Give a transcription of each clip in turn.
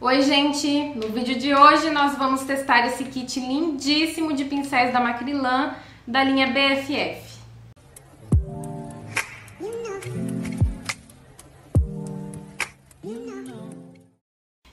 Oi gente, no vídeo de hoje nós vamos testar esse kit lindíssimo de pincéis da Macrylan da linha BFF.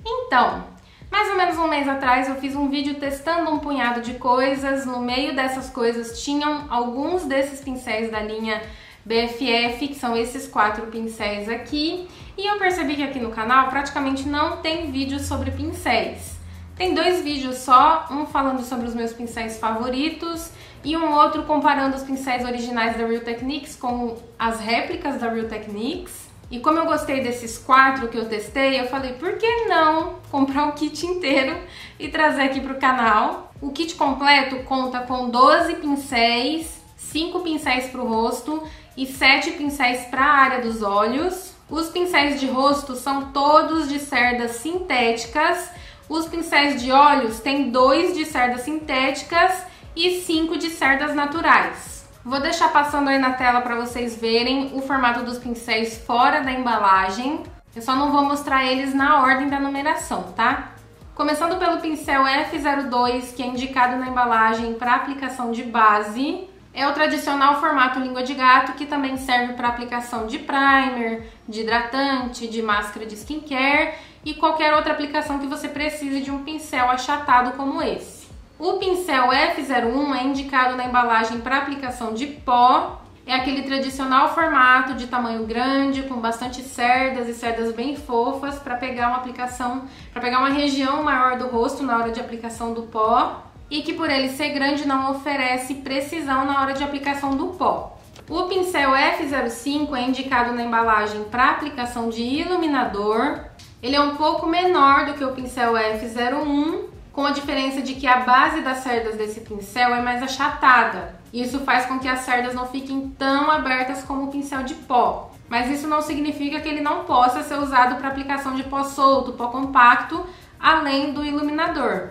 Então, mais ou menos um mês atrás eu fiz um vídeo testando um punhado de coisas. No meio dessas coisas tinham alguns desses pincéis da linha BFF, que são esses 4 pincéis aqui, e eu percebi que aqui no canal praticamente não tem vídeo sobre pincéis. Tem 2 vídeos só, um falando sobre os meus pincéis favoritos e um outro comparando os pincéis originais da Real Techniques com as réplicas da Real Techniques. E como eu gostei desses 4 que eu testei, eu falei, por que não comprar o kit inteiro e trazer aqui para o canal? O kit completo conta com 12 pincéis, 5 pincéis para o rosto e 7 pincéis para a área dos olhos. Os pincéis de rosto são todos de cerdas sintéticas. Os pincéis de olhos tem 2 de cerdas sintéticas e 5 de cerdas naturais. Vou deixar passando aí na tela para vocês verem o formato dos pincéis fora da embalagem. Eu só não vou mostrar eles na ordem da numeração, tá? Começando pelo pincel F02, que é indicado na embalagem para aplicação de base. É o tradicional formato língua de gato, que também serve para aplicação de primer, de hidratante, de máscara de skincare e qualquer outra aplicação que você precise de um pincel achatado como esse. O pincel F01 é indicado na embalagem para aplicação de pó. É aquele tradicional formato de tamanho grande, com bastante cerdas e cerdas bem fofas para pegar uma aplicação, para pegar uma região maior do rosto na hora de aplicação do pó. E que por ele ser grande não oferece precisão na hora de aplicação do pó. O pincel F05 é indicado na embalagem para aplicação de iluminador. Ele é um pouco menor do que o pincel F01, com a diferença de que a base das cerdas desse pincel é mais achatada. Isso faz com que as cerdas não fiquem tão abertas como o pincel de pó. Mas isso não significa que ele não possa ser usado para aplicação de pó solto, pó compacto, além do iluminador.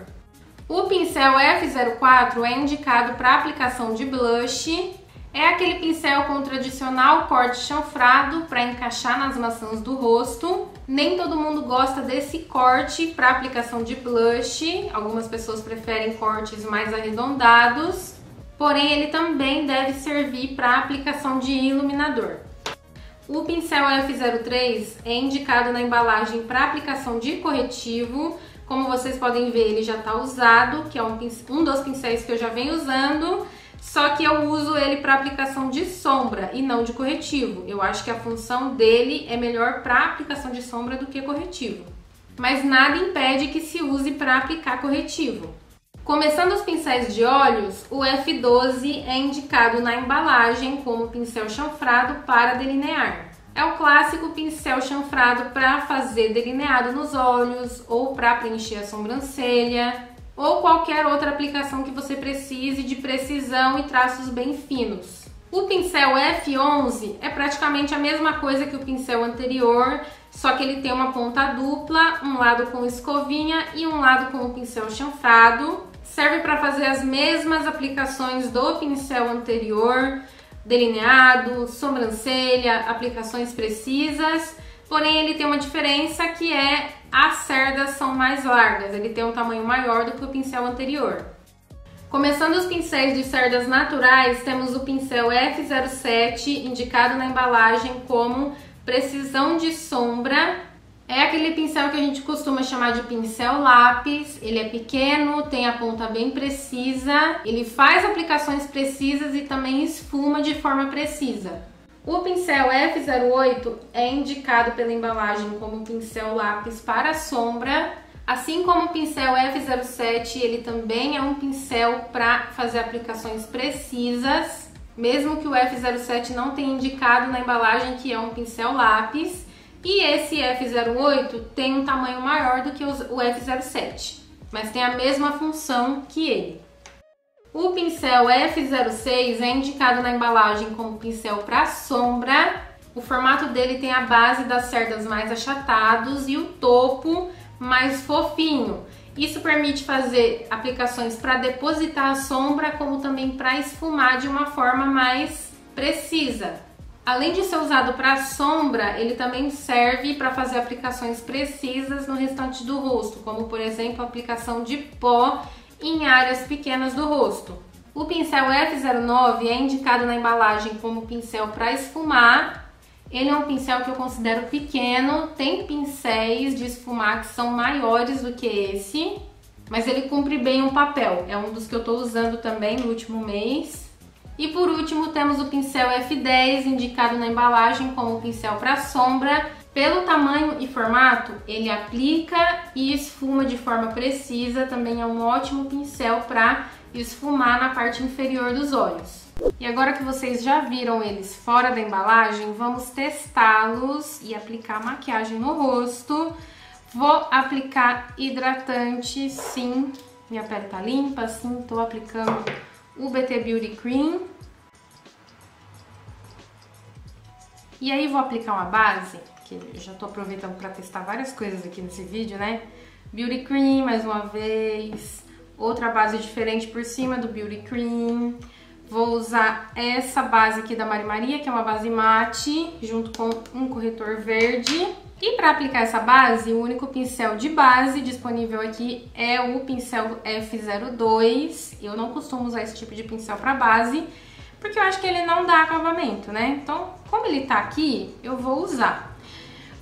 O pincel F04 é indicado para aplicação de blush. É aquele pincel com o tradicional corte chanfrado para encaixar nas maçãs do rosto. Nem todo mundo gosta desse corte para aplicação de blush. Algumas pessoas preferem cortes mais arredondados. Porém, ele também deve servir para aplicação de iluminador. O pincel F03 é indicado na embalagem para aplicação de corretivo. Como vocês podem ver, ele já está usado, que é um dos pincéis que eu já venho usando, só que eu uso ele para aplicação de sombra e não de corretivo. Eu acho que a função dele é melhor para aplicação de sombra do que corretivo. Mas nada impede que se use para aplicar corretivo. Começando os pincéis de olhos, o F12 é indicado na embalagem como pincel chanfrado para delinear. É o clássico pincel chanfrado para fazer delineado nos olhos, ou para preencher a sobrancelha, ou qualquer outra aplicação que você precise de precisão e traços bem finos. O pincel F11 é praticamente a mesma coisa que o pincel anterior, só que ele tem uma ponta dupla, um lado com escovinha e um lado com o pincel chanfrado. Serve para fazer as mesmas aplicações do pincel anterior, delineado, sobrancelha, aplicações precisas, porém ele tem uma diferença que é as cerdas são mais largas, ele tem um tamanho maior do que o pincel anterior. Começando os pincéis de cerdas naturais, temos o pincel F07, indicado na embalagem como precisão de sombra. É aquele pincel que a gente costuma chamar de pincel lápis. Ele é pequeno, tem a ponta bem precisa, ele faz aplicações precisas e também esfuma de forma precisa. O pincel F08 é indicado pela embalagem como pincel lápis para sombra, assim como o pincel F07, ele também é um pincel para fazer aplicações precisas, mesmo que o F07 não tenha indicado na embalagem que é um pincel lápis. E esse F08 tem um tamanho maior do que o F07, mas tem a mesma função que ele. O pincel F06 é indicado na embalagem como pincel para sombra. O formato dele tem a base das cerdas mais achatados e o topo mais fofinho. Isso permite fazer aplicações para depositar a sombra, como também para esfumar de uma forma mais precisa. Além de ser usado para sombra, ele também serve para fazer aplicações precisas no restante do rosto, como por exemplo a aplicação de pó em áreas pequenas do rosto. O pincel F09 é indicado na embalagem como pincel para esfumar. Ele é um pincel que eu considero pequeno, tem pincéis de esfumar que são maiores do que esse, mas ele cumpre bem um papel. É um dos que eu estou usando também no último mês. E por último temos o pincel F10, indicado na embalagem como pincel para sombra. Pelo tamanho e formato, ele aplica e esfuma de forma precisa. Também é um ótimo pincel para esfumar na parte inferior dos olhos. E agora que vocês já viram eles fora da embalagem, vamos testá-los e aplicar maquiagem no rosto. Vou aplicar hidratante, sim. Minha pele tá limpa, sim, tô aplicando o BT Beauty Cream. E aí vou aplicar uma base, que eu já tô aproveitando para testar várias coisas aqui nesse vídeo, né? Beauty Cream, mais uma vez. Outra base diferente por cima do Beauty Cream. Vou usar essa base aqui da Mari Maria, que é uma base mate, junto com um corretor verde. E para aplicar essa base, o único pincel de base disponível aqui é o pincel F02. Eu não costumo usar esse tipo de pincel para base, porque eu acho que ele não dá acabamento, né? Então, como ele tá aqui, eu vou usar.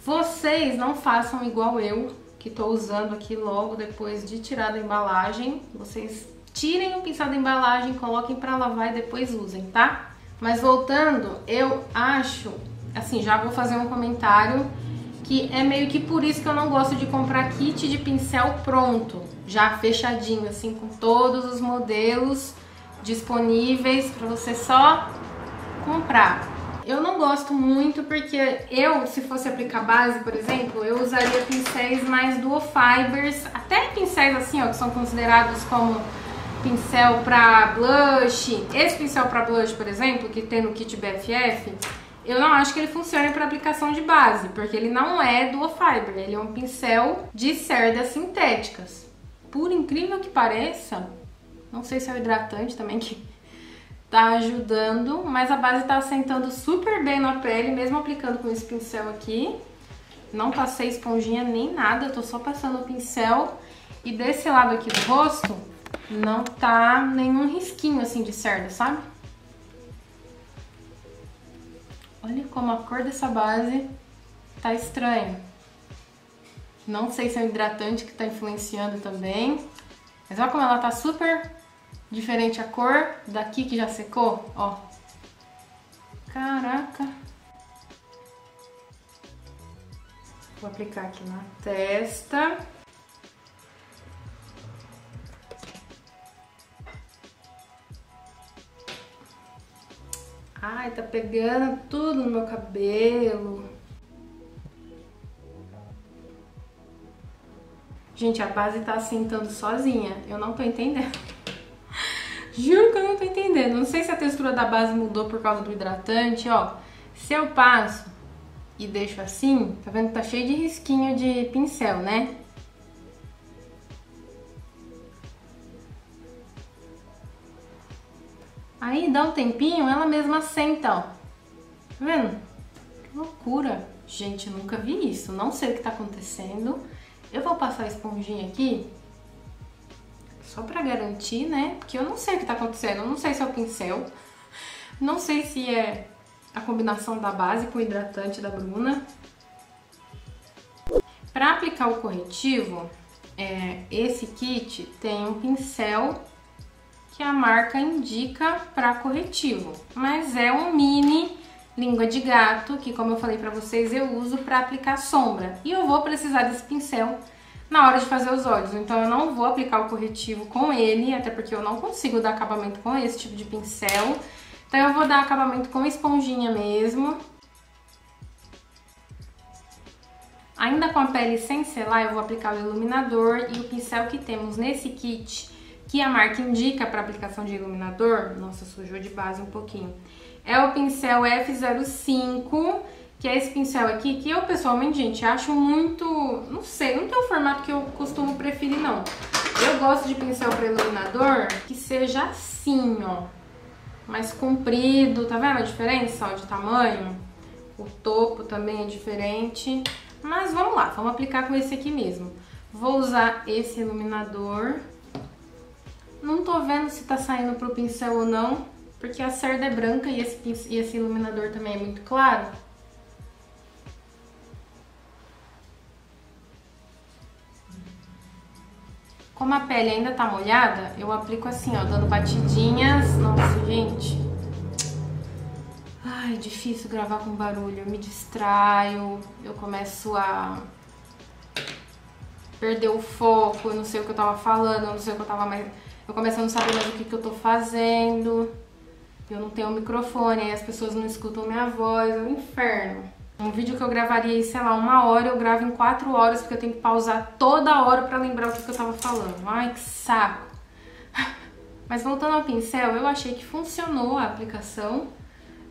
Vocês não façam igual eu, que tô usando aqui logo depois de tirar da embalagem. Vocês tirem o pincel da embalagem, coloquem para lavar e depois usem, tá? Mas voltando, eu acho, assim, já vou fazer um comentário que é meio que por isso que eu não gosto de comprar kit de pincel pronto, já fechadinho, assim, com todos os modelos disponíveis para você só comprar. Eu não gosto muito porque eu, se fosse aplicar base, por exemplo, eu usaria pincéis mais dual fibers, até pincéis assim, ó, que são considerados como pincel para blush. Esse pincel para blush, por exemplo, que tem no kit BFF, eu não acho que ele funcione para aplicação de base, porque ele não é dual fiber, ele é um pincel de cerdas sintéticas. Por incrível que pareça, não sei se é o hidratante também que tá ajudando, mas a base tá assentando super bem na pele, mesmo aplicando com esse pincel aqui. Não passei esponjinha nem nada, eu tô só passando o pincel. E desse lado aqui do rosto, não tá nenhum risquinho assim de cerda, sabe? Olha como a cor dessa base tá estranha. Não sei se é o hidratante que tá influenciando também. Mas olha como ela tá super diferente a cor daqui que já secou, ó. Caraca. Vou aplicar aqui na testa. Ai, tá pegando tudo no meu cabelo. Gente, a base tá assentando sozinha. Eu não tô entendendo. Juro que eu não tô entendendo. Não sei se a textura da base mudou por causa do hidratante, ó. Se eu passo e deixo assim, tá vendo que tá cheio de risquinho de pincel, né? Aí dá um tempinho, ela mesma assenta, ó. Tá vendo? Que loucura. Gente, eu nunca vi isso. Não sei o que tá acontecendo. Eu vou passar a esponjinha aqui, só pra garantir, né? Porque eu não sei o que tá acontecendo. Eu não sei se é o pincel. Não sei se é a combinação da base com o hidratante da Bruna. Pra aplicar o corretivo, esse kit tem um pincel que a marca indica para corretivo, mas é um mini língua de gato, que como eu falei para vocês, eu uso para aplicar sombra. E eu vou precisar desse pincel na hora de fazer os olhos, então eu não vou aplicar o corretivo com ele, até porque eu não consigo dar acabamento com esse tipo de pincel. Então eu vou dar acabamento com esponjinha mesmo. Ainda com a pele sem selar, eu vou aplicar o iluminador e o pincel que temos nesse kit, que a marca indica para aplicação de iluminador, nossa, sujou de base um pouquinho, é o pincel F05, que é esse pincel aqui, que eu pessoalmente, gente, acho muito, não sei, não tem o formato que eu costumo preferir, não. Eu gosto de pincel para iluminador que seja assim, ó. mais comprido, tá vendo a diferença, ó, de tamanho? O topo também é diferente, mas vamos lá, vamos aplicar com esse aqui mesmo. Vou usar esse iluminador. Não tô vendo se tá saindo pro pincel ou não, porque a cerda é branca e esse iluminador também é muito claro. Como a pele ainda tá molhada, eu aplico assim, ó, dando batidinhas. Nossa, gente. Ai, difícil gravar com barulho. Eu me distraio, eu começo a perder o foco, eu não sei o que eu tava falando, eu não sei o que eu tava mais... Eu começo a não saber mais o que eu tô fazendo. Eu não tenho um microfone, aí as pessoas não escutam minha voz, é um inferno. Um vídeo que eu gravaria, sei lá, 1 hora, eu gravo em 4 horas, porque eu tenho que pausar toda hora pra lembrar o que eu tava falando. Ai, que saco! Mas voltando ao pincel, eu achei que funcionou a aplicação.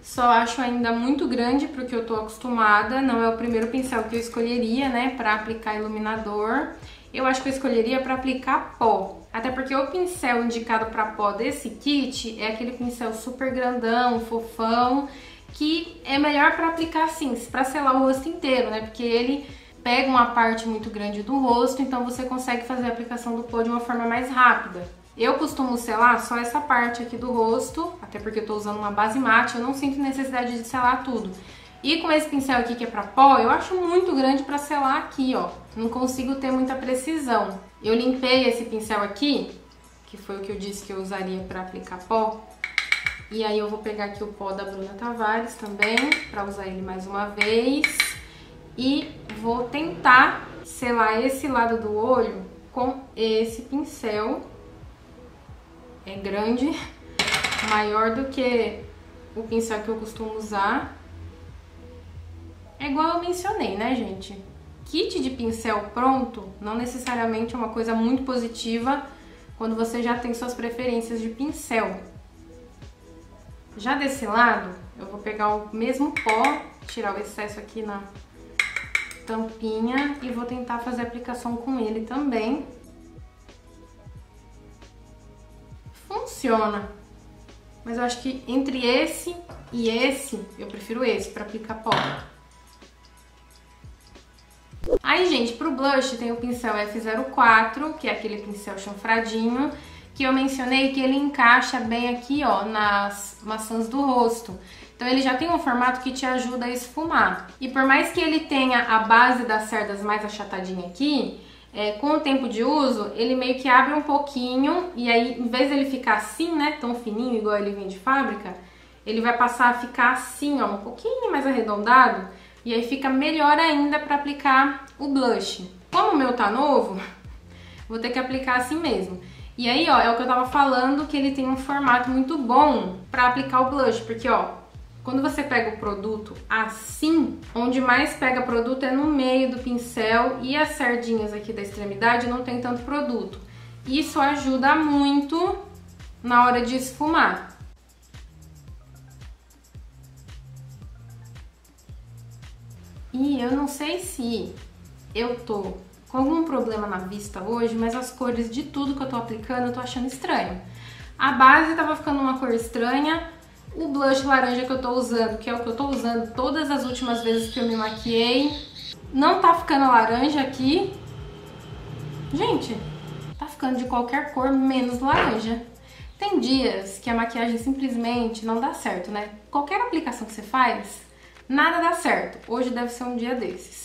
Só acho ainda muito grande pro que eu tô acostumada. Não é o primeiro pincel que eu escolheria, né, pra aplicar iluminador. Eu acho que eu escolheria pra aplicar pó. Até porque o pincel indicado pra pó desse kit é aquele pincel super grandão, fofão, que é melhor pra aplicar assim, pra selar o rosto inteiro, né? Porque ele pega uma parte muito grande do rosto, então você consegue fazer a aplicação do pó de uma forma mais rápida. Eu costumo selar só essa parte aqui do rosto, até porque eu tô usando uma base mate, eu não sinto necessidade de selar tudo. E com esse pincel aqui que é pra pó, eu acho muito grande pra selar aqui, ó. Não consigo ter muita precisão. Eu limpei esse pincel aqui, que foi o que eu disse que eu usaria pra aplicar pó. E aí eu vou pegar aqui o pó da Bruna Tavares também, pra usar ele mais uma vez. E vou tentar selar esse lado do olho com esse pincel. É grande, maior do que o pincel que eu costumo usar. É igual eu mencionei, né, gente? Kit de pincel pronto não necessariamente é uma coisa muito positiva quando você já tem suas preferências de pincel. Já desse lado, eu vou pegar o mesmo pó, tirar o excesso aqui na tampinha e vou tentar fazer a aplicação com ele também. Funciona, mas eu acho que entre esse e esse, eu prefiro esse para aplicar pó. Aí, gente, pro blush tem o pincel F04, que é aquele pincel chanfradinho, que eu mencionei que ele encaixa bem aqui, ó, nas maçãs do rosto. Então ele já tem um formato que te ajuda a esfumar. E por mais que ele tenha a base das cerdas mais achatadinha aqui, com o tempo de uso, ele meio que abre um pouquinho, e aí, em vez dele ficar assim, né, tão fininho, igual ele vem de fábrica, ele vai passar a ficar assim, ó, um pouquinho mais arredondado, e aí fica melhor ainda para aplicar o blush. Como o meu tá novo, vou ter que aplicar assim mesmo. E aí, ó, é o que eu tava falando, que ele tem um formato muito bom para aplicar o blush, porque, ó, quando você pega o produto assim, onde mais pega produto é no meio do pincel e as sardinhas aqui da extremidade não tem tanto produto. Isso ajuda muito na hora de esfumar. E eu não sei se eu tô com algum problema na vista hoje, mas as cores de tudo que eu tô aplicando eu tô achando estranho. A base tava ficando uma cor estranha, o blush laranja que eu tô usando, que é o que eu tô usando todas as últimas vezes que eu me maquiei, não tá ficando laranja aqui. Gente, tá ficando de qualquer cor menos laranja. Tem dias que a maquiagem simplesmente não dá certo, né? Qualquer aplicação que você faz, nada dá certo. Hoje deve ser um dia desses.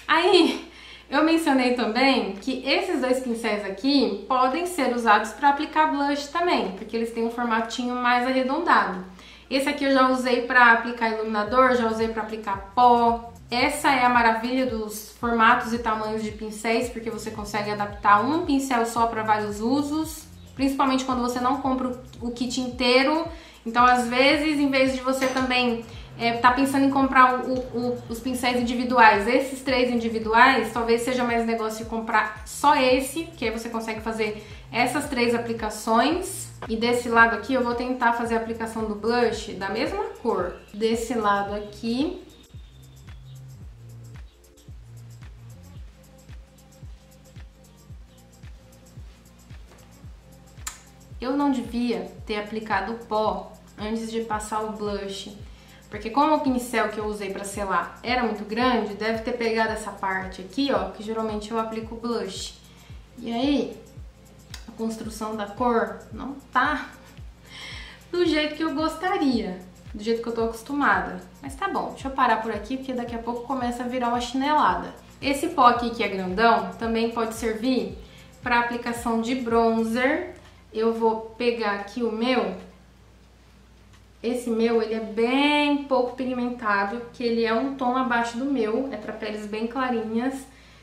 Aí, eu mencionei também que esses dois pincéis aqui podem ser usados para aplicar blush também, porque eles têm um formatinho mais arredondado. Esse aqui eu já usei para aplicar iluminador, já usei para aplicar pó. Essa é a maravilha dos formatos e tamanhos de pincéis, porque você consegue adaptar um pincel só para vários usos, principalmente quando você não compra o kit inteiro. Então, às vezes, em vez de você também tá pensando em comprar os pincéis individuais, esses 3 individuais, talvez seja mais negócio de comprar só esse, que aí você consegue fazer essas 3 aplicações. E desse lado aqui eu vou tentar fazer a aplicação do blush da mesma cor. Desse lado aqui. Eu não devia ter aplicado o pó antes de passar o blush. Porque como o pincel que eu usei pra selar era muito grande, deve ter pegado essa parte aqui, ó, que geralmente eu aplico o blush. E aí, a construção da cor não tá do jeito que eu gostaria, do jeito que eu tô acostumada. Mas tá bom, deixa eu parar por aqui, porque daqui a pouco começa a virar uma chinelada. Esse pó aqui que é grandão também pode servir para aplicação de bronzer. Eu vou pegar aqui o meu. Esse meu, ele é bem pouco pigmentado, porque ele é um tom abaixo do meu, é para peles bem clarinhas.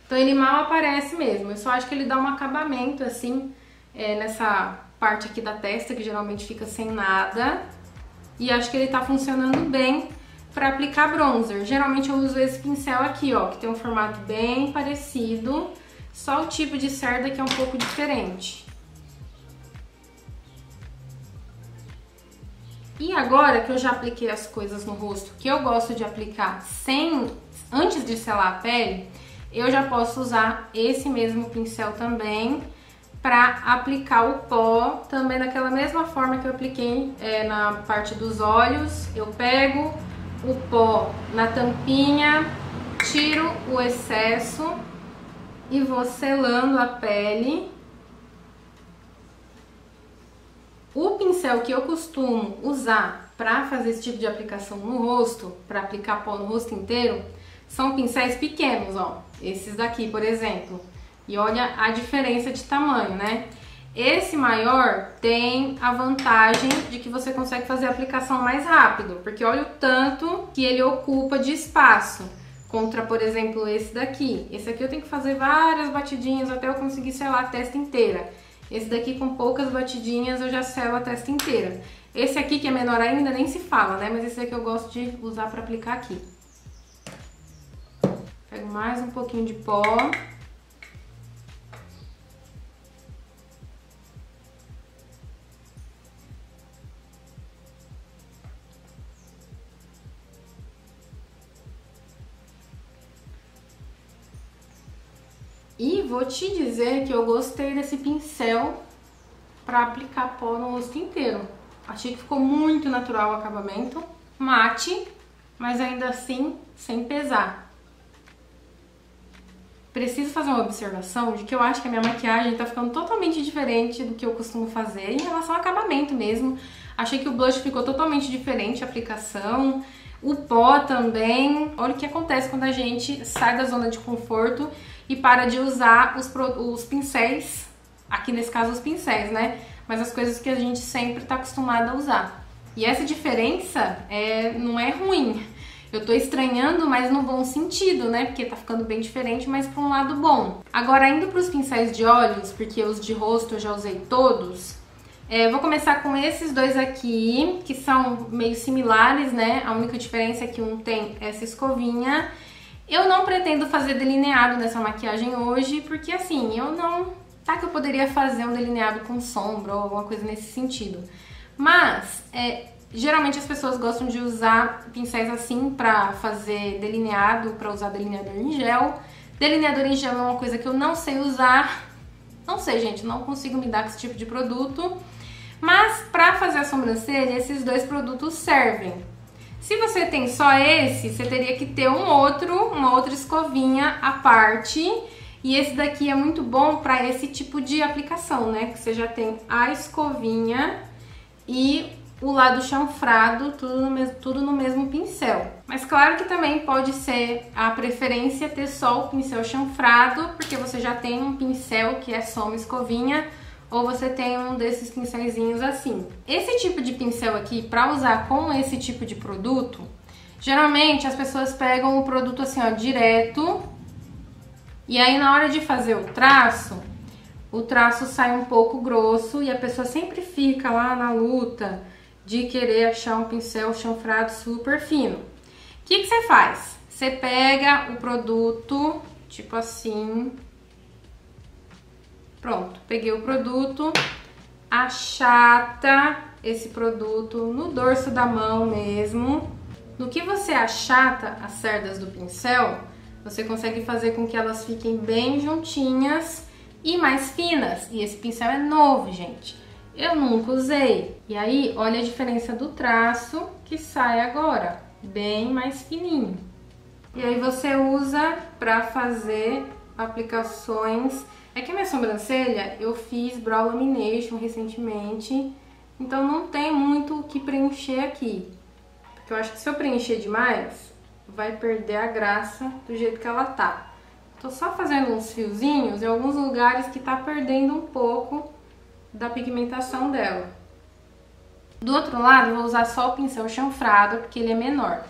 Então ele mal aparece mesmo, eu só acho que ele dá um acabamento assim, nessa parte aqui da testa, que geralmente fica sem nada. E acho que ele tá funcionando bem para aplicar bronzer. Geralmente eu uso esse pincel aqui, ó, que tem um formato bem parecido, só o tipo de cerda que é um pouco diferente. E agora que eu já apliquei as coisas no rosto que eu gosto de aplicar antes de selar a pele, eu já posso usar esse mesmo pincel também para aplicar o pó, também daquela mesma forma que eu apliquei na parte dos olhos. Eu pego o pó na tampinha, tiro o excesso e vou selando a pele. O pincel que eu costumo usar para fazer esse tipo de aplicação no rosto, para aplicar pó no rosto inteiro, são pincéis pequenos, ó. Esses daqui, por exemplo. E olha a diferença de tamanho, né? Esse maior tem a vantagem de que você consegue fazer a aplicação mais rápido, porque olha o tanto que ele ocupa de espaço, contra, por exemplo, esse daqui. Esse aqui eu tenho que fazer várias batidinhas até eu conseguir selar a testa inteira. Esse daqui com poucas batidinhas eu já selo a testa inteira. Esse aqui que é menor ainda nem se fala, né? Mas esse aqui eu gosto de usar para aplicar aqui. Pego mais um pouquinho de pó. E vou te dizer que eu gostei desse pincel para aplicar pó no rosto inteiro. Achei que ficou muito natural o acabamento, mate, mas ainda assim sem pesar. Preciso fazer uma observação de que eu acho que a minha maquiagem tá ficando totalmente diferente do que eu costumo fazer em relação ao acabamento mesmo. Achei que o blush ficou totalmente diferente a aplicação, o pó também. Olha o que acontece quando a gente sai da zona de conforto e para de usar os pincéis, aqui nesse caso os pincéis, né? Mas as coisas que a gente sempre tá acostumada a usar. E essa diferença não é ruim. Eu tô estranhando, mas no bom sentido, né? Porque tá ficando bem diferente, mas pra um lado bom. Agora, indo pros pincéis de olhos, porque os de rosto eu já usei todos, vou começar com esses dois aqui, que são meio similares, né? A única diferença é que um tem essa escovinha. Eu não pretendo fazer delineado nessa maquiagem hoje, porque assim, tá que eu poderia fazer um delineado com sombra ou alguma coisa nesse sentido. Mas, geralmente as pessoas gostam de usar pincéis assim pra fazer delineado, pra usar delineador em gel. Delineador em gel é uma coisa que eu não sei usar. Não sei, gente, não consigo me dar com esse tipo de produto. Mas pra fazer a sobrancelha, esses dois produtos servem. Se você tem só esse, você teria que ter uma outra escovinha à parte. E esse daqui é muito bom para esse tipo de aplicação, né? Que você já tem a escovinha e o lado chanfrado, tudo no mesmo pincel. Mas claro que também pode ser a preferência ter só o pincel chanfrado, porque você já tem um pincel que é só uma escovinha, ou você tem um desses pincelzinhos assim. Esse tipo de pincel aqui, para usar com esse tipo de produto, geralmente as pessoas pegam o produto assim, ó, direto, e aí na hora de fazer o traço sai um pouco grosso e a pessoa sempre fica lá na luta de querer achar um pincel chanfrado super fino. O que você faz? Você pega o produto, tipo assim... Pronto, peguei o produto, achata esse produto no dorso da mão mesmo. No que você achata as cerdas do pincel, você consegue fazer com que elas fiquem bem juntinhas e mais finas. E esse pincel é novo, gente. eu nunca usei. E aí, olha a diferença do traço que sai agora, bem mais fininho. E aí você usa pra fazer aplicações. É que a minha sobrancelha eu fiz brow lamination recentemente, então não tem muito o que preencher aqui. Porque eu acho que se eu preencher demais, vai perder a graça do jeito que ela tá. Tô só fazendo uns fiozinhos em alguns lugares que tá perdendo um pouco da pigmentação dela. Do outro lado, eu vou usar só o pincel chanfrado, porque ele é menor.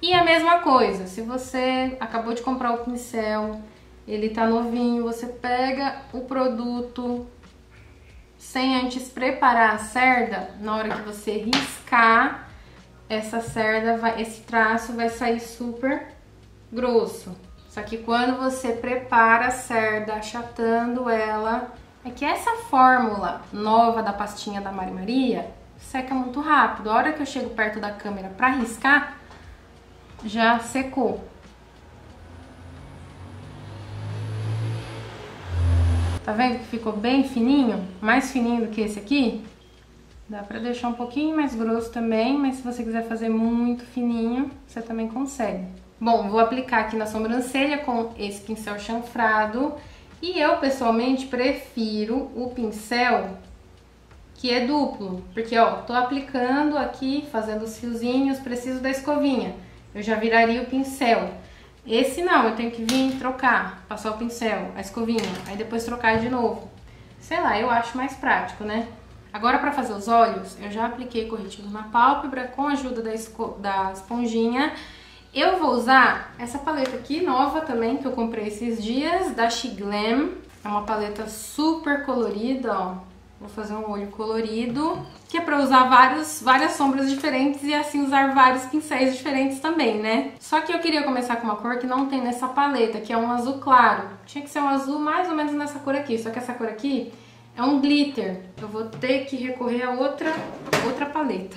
E a mesma coisa, se você acabou de comprar o pincel, ele tá novinho, você pega o produto sem antes preparar a cerda, na hora que você riscar essa cerda, esse traço vai sair super grosso. Só que quando você prepara a cerda, achatando ela, é que essa fórmula nova da pastinha da Mari Maria seca muito rápido. A hora que eu chego perto da câmera pra riscar, já secou. Tá vendo que ficou bem fininho? Mais fininho do que esse aqui? Dá pra deixar um pouquinho mais grosso também, mas se você quiser fazer muito fininho, você também consegue. Bom, vou aplicar aqui na sobrancelha com esse pincel chanfrado. E eu, pessoalmente, prefiro o pincel que é duplo. Porque, ó, tô aplicando aqui, fazendo os fiozinhos, preciso da escovinha. Eu já viraria o pincel. Esse não, eu tenho que vir trocar, passar o pincel, a escovinha, aí depois trocar de novo. Sei lá, eu acho mais prático, né? Agora, pra fazer os olhos, eu já apliquei corretivo na pálpebra com a ajuda da esponjinha. Eu vou usar essa paleta aqui, nova também, que eu comprei esses dias, da She Glam. É uma paleta super colorida, ó. Vou fazer um olho colorido, que é pra usar várias sombras diferentes e assim usar vários pincéis diferentes também, né? Só que eu queria começar com uma cor que não tem nessa paleta, que é um azul claro. Tinha que ser um azul mais ou menos nessa cor aqui, só que essa cor aqui é um glitter. Eu vou ter que recorrer a outra paleta.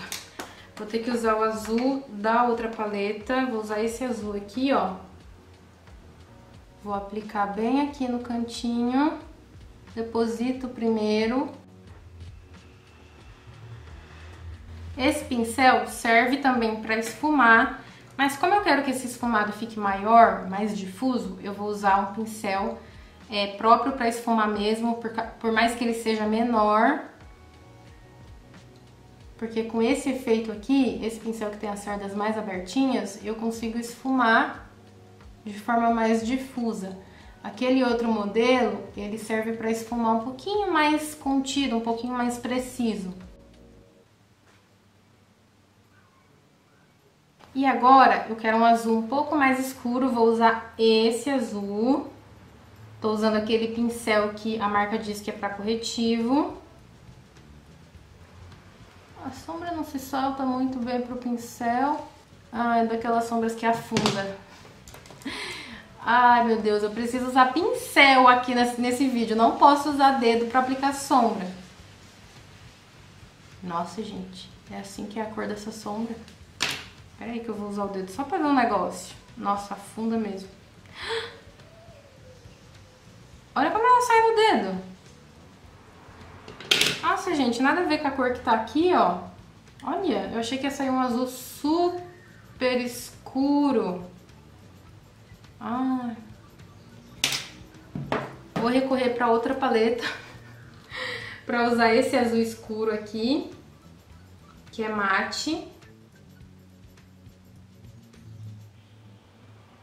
Vou ter que usar o azul da outra paleta. Vou usar esse azul aqui, ó. Vou aplicar bem aqui no cantinho. Deposito primeiro. Esse pincel serve também para esfumar, mas como eu quero que esse esfumado fique maior, mais difuso, eu vou usar um pincel próprio para esfumar mesmo, por mais que ele seja menor. Porque com esse efeito aqui, esse pincel que tem as cerdas mais abertinhas, eu consigo esfumar de forma mais difusa. Aquele outro modelo, ele serve para esfumar um pouquinho mais contido, um pouquinho mais preciso. E agora eu quero um azul um pouco mais escuro, vou usar esse azul. Tô usando aquele pincel que a marca diz que é para corretivo. A sombra não se solta muito bem pro pincel. Ah, é daquelas sombras que afunda. Ai, meu Deus, eu preciso usar pincel aqui nesse vídeo. Não posso usar dedo para aplicar sombra. Nossa, gente, é assim que é a cor dessa sombra. Pera aí que eu vou usar o dedo só pra ver um negócio. Nossa, afunda mesmo. Olha como ela sai no dedo. Nossa, gente, nada a ver com a cor que tá aqui, ó. Olha, eu achei que ia sair um azul super escuro. Ah. Vou recorrer pra outra paleta pra usar esse azul escuro aqui, que é mate.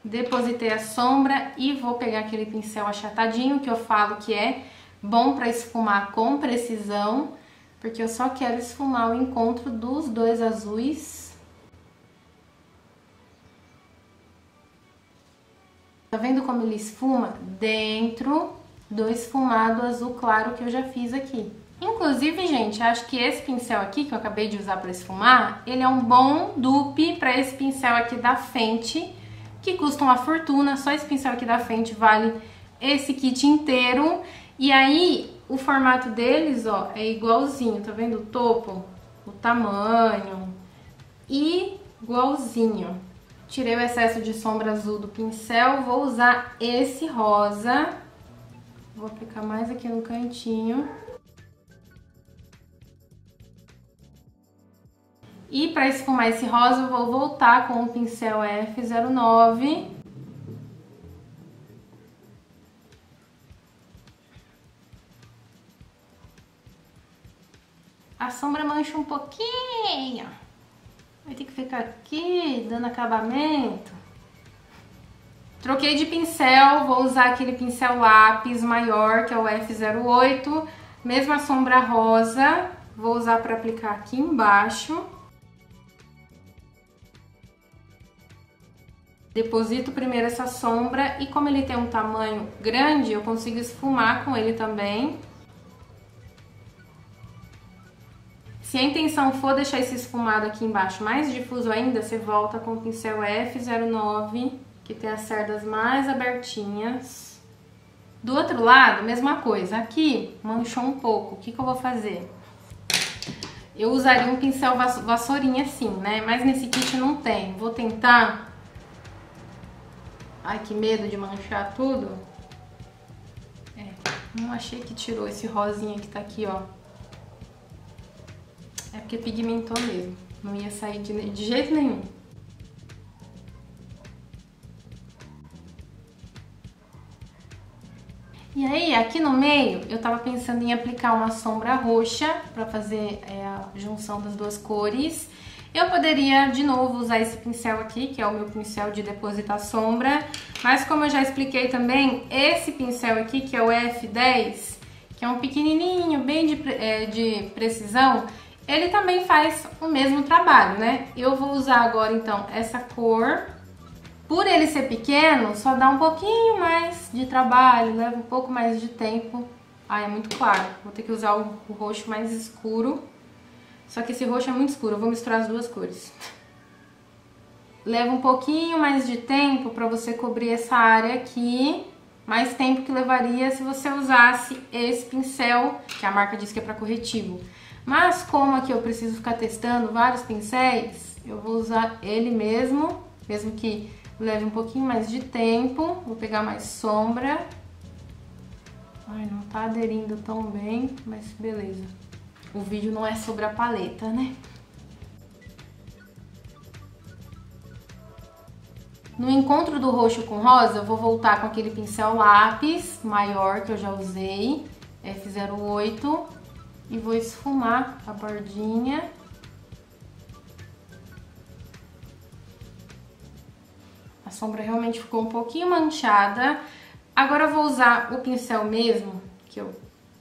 Depositei a sombra e vou pegar aquele pincel achatadinho que eu falo que é bom para esfumar com precisão, porque eu só quero esfumar o encontro dos dois azuis. Tá vendo como ele esfuma? Dentro do esfumado azul claro que eu já fiz aqui. Inclusive, gente, acho que esse pincel aqui que eu acabei de usar para esfumar, ele é um bom dupe para esse pincel aqui da Fenty, que custa uma fortuna. Só esse pincel aqui da Fenty vale esse kit inteiro. E aí, o formato deles, ó, é igualzinho, tá vendo o topo? O tamanho, igualzinho. Tirei o excesso de sombra azul do pincel, vou usar esse rosa. Vou aplicar mais aqui no cantinho. E para esfumar esse rosa, eu vou voltar com o pincel F09. A sombra mancha um pouquinho. Vai ter que ficar aqui, dando acabamento. Troquei de pincel, vou usar aquele pincel lápis maior, que é o F08. Mesma sombra rosa, vou usar para aplicar aqui embaixo. Deposito primeiro essa sombra e como ele tem um tamanho grande, eu consigo esfumar com ele também. Se a intenção for deixar esse esfumado aqui embaixo mais difuso ainda, você volta com o pincel F09, que tem as cerdas mais abertinhas. Do outro lado, mesma coisa. Aqui manchou um pouco. O que eu vou fazer? Eu usaria um pincel vassourinha assim, né? Mas nesse kit não tem. Vou tentar... Ai, que medo de manchar tudo. Não achei que tirou esse rosinha que tá aqui, ó. É porque pigmentou mesmo. Não ia sair de jeito nenhum. E aí, aqui no meio, eu tava pensando em aplicar uma sombra roxa pra fazer a junção das duas cores. Eu poderia, de novo, usar esse pincel aqui, que é o meu pincel de depositar sombra. Mas como eu já expliquei também, esse pincel aqui, que é o F10, que é um pequenininho, bem de precisão, ele também faz o mesmo trabalho, né? Eu vou usar agora, então, essa cor. Por ele ser pequeno, só dá um pouquinho mais de trabalho, leva um pouco mais de tempo. Ah, é muito claro. Vou ter que usar o roxo mais escuro. Só que esse roxo é muito escuro, eu vou misturar as duas cores. Leva um pouquinho mais de tempo para você cobrir essa área aqui. Mais tempo que levaria se você usasse esse pincel, que a marca diz que é para corretivo. Mas como aqui eu preciso ficar testando vários pincéis, eu vou usar ele mesmo que leve um pouquinho mais de tempo. Vou pegar mais sombra. Ai, não tá aderindo tão bem, mas beleza. O vídeo não é sobre a paleta, né? No encontro do roxo com rosa, eu vou voltar com aquele pincel lápis maior que eu já usei, F08, e vou esfumar a bordinha. A sombra realmente ficou um pouquinho manchada. Agora eu vou usar o pincel mesmo, que eu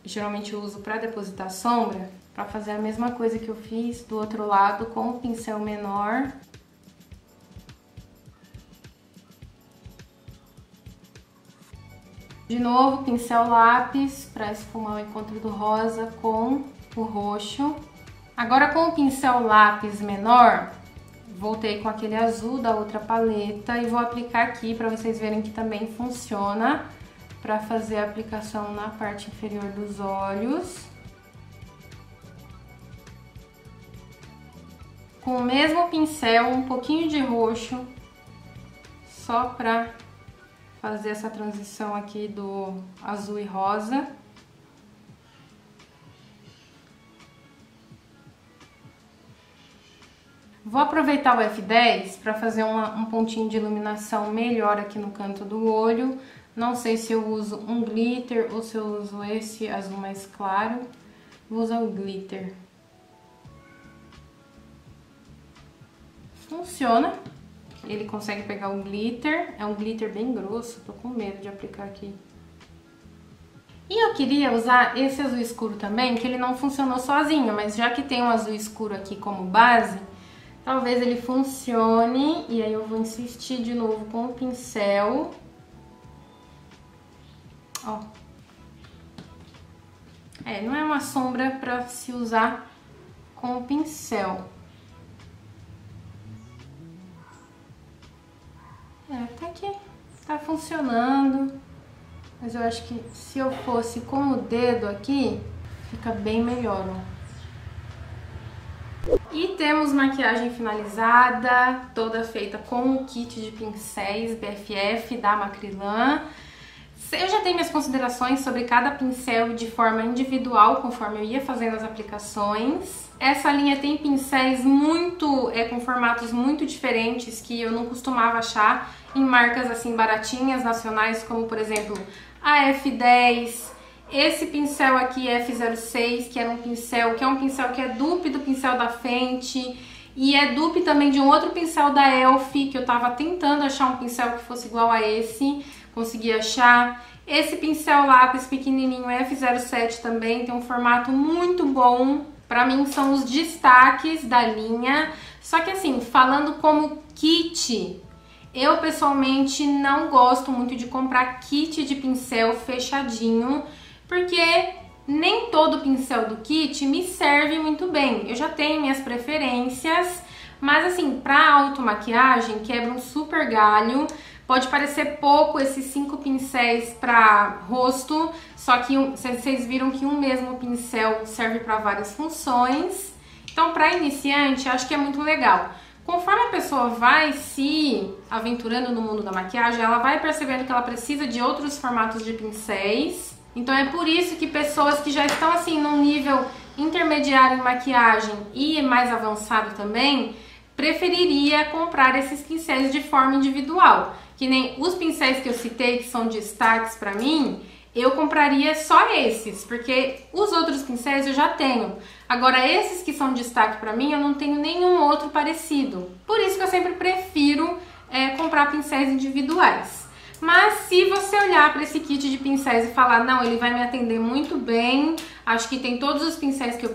geralmente uso para depositar sombra, para fazer a mesma coisa que eu fiz do outro lado com o pincel menor. De novo, pincel lápis para esfumar o encontro do rosa com o roxo. Agora com o pincel lápis menor, voltei com aquele azul da outra paleta e vou aplicar aqui para vocês verem que também funciona para fazer a aplicação na parte inferior dos olhos. Com o mesmo pincel, um pouquinho de roxo, só para fazer essa transição aqui do azul e rosa. Vou aproveitar o F10 para fazer um pontinho de iluminação melhor aqui no canto do olho. Não sei se eu uso um glitter ou se eu uso esse azul mais claro. Vou usar o glitter. Funciona. Ele consegue pegar o glitter. É um glitter bem grosso, tô com medo de aplicar aqui. E eu queria usar esse azul escuro também, que ele não funcionou sozinho, mas já que tem um azul escuro aqui como base, talvez ele funcione. E aí eu vou insistir de novo com o pincel. Ó. Não é uma sombra pra se usar com o pincel. Até que tá funcionando, mas eu acho que se eu fosse com o dedo aqui, fica bem melhor, ó. E temos maquiagem finalizada, toda feita com o kit de pincéis BFF da Macrylan. Eu já tenho minhas considerações sobre cada pincel de forma individual, conforme eu ia fazendo as aplicações. Essa linha tem pincéis com formatos muito diferentes que eu não costumava achar em marcas assim baratinhas, nacionais, como por exemplo a F10. Esse pincel aqui F06, que é um pincel que é dupe do pincel da Fenty. E é dupe também de um outro pincel da Elf, que eu tava tentando achar um pincel que fosse igual a esse. Consegui achar. Esse pincel lápis pequenininho F07 também tem um formato muito bom. Pra mim são os destaques da linha. Só que assim, falando como kit, eu pessoalmente não gosto muito de comprar kit de pincel fechadinho, porque nem todo pincel do kit me serve muito bem. Eu já tenho minhas preferências, mas assim, pra automaquiagem quebra um super galho. Pode parecer pouco esses 5 pincéis para rosto, só que vocês viram que um mesmo pincel serve para várias funções. Então, para iniciante, acho que é muito legal. Conforme a pessoa vai se aventurando no mundo da maquiagem, ela vai percebendo que ela precisa de outros formatos de pincéis. Então é por isso que pessoas que já estão assim num nível intermediário em maquiagem e mais avançado também, preferiria comprar esses pincéis de forma individual. Que nem os pincéis que eu citei, que são destaques pra mim, eu compraria só esses, porque os outros pincéis eu já tenho. Agora, esses que são destaque pra mim, eu não tenho nenhum outro parecido. Por isso que eu sempre prefiro comprar pincéis individuais. Mas se você olhar para esse kit de pincéis e falar, não, ele vai me atender muito bem, acho que tem todos os pincéis que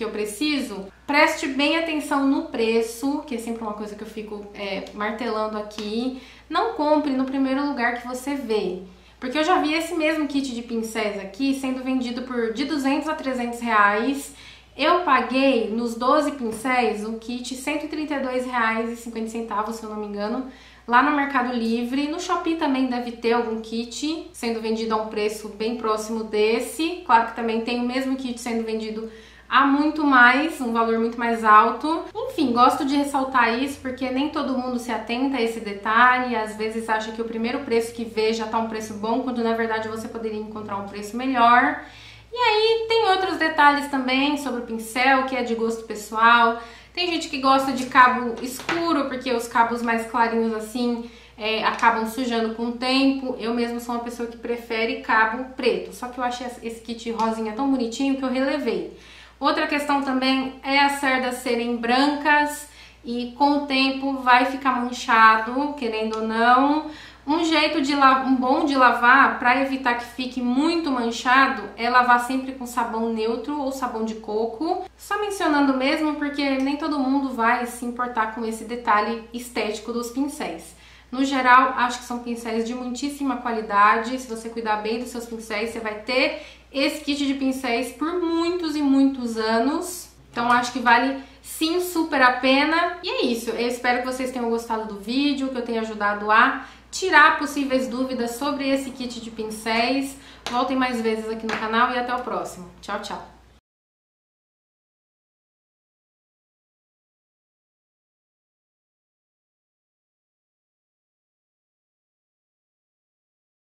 eu preciso, preste bem atenção no preço, que é sempre uma coisa que eu fico martelando aqui. Não compre no primeiro lugar que você vê, porque eu já vi esse mesmo kit de pincéis aqui sendo vendido de 200 a 300 reais. Eu paguei nos 12 pincéis o kit R$ 132,50, se eu não me engano, lá no Mercado Livre. No Shopee também deve ter algum kit sendo vendido a um preço bem próximo desse. Claro que também tem o mesmo kit sendo vendido a muito mais, um valor muito mais alto. Enfim, gosto de ressaltar isso porque nem todo mundo se atenta a esse detalhe. Às vezes acha que o primeiro preço que vê já tá um preço bom, quando na verdade você poderia encontrar um preço melhor. E aí tem outros detalhes também sobre o pincel, que é de gosto pessoal. Tem gente que gosta de cabo escuro, porque os cabos mais clarinhos assim acabam sujando com o tempo. Eu mesmo sou uma pessoa que prefere cabo preto, só que eu achei esse kit rosinha tão bonitinho que eu relevei. Outra questão também é as cerdas serem brancas e com o tempo vai ficar manchado, querendo ou não. Um bom de lavar, para evitar que fique muito manchado, é lavar sempre com sabão neutro ou sabão de coco. Só mencionando mesmo porque nem todo mundo vai se importar com esse detalhe estético dos pincéis. No geral, acho que são pincéis de muitíssima qualidade. Se você cuidar bem dos seus pincéis, você vai ter esse kit de pincéis por muitos e muitos anos. Então acho que vale sim super a pena. E é isso, eu espero que vocês tenham gostado do vídeo, que eu tenha ajudado a tirar possíveis dúvidas sobre esse kit de pincéis. Voltem mais vezes aqui no canal e até o próximo. Tchau, tchau!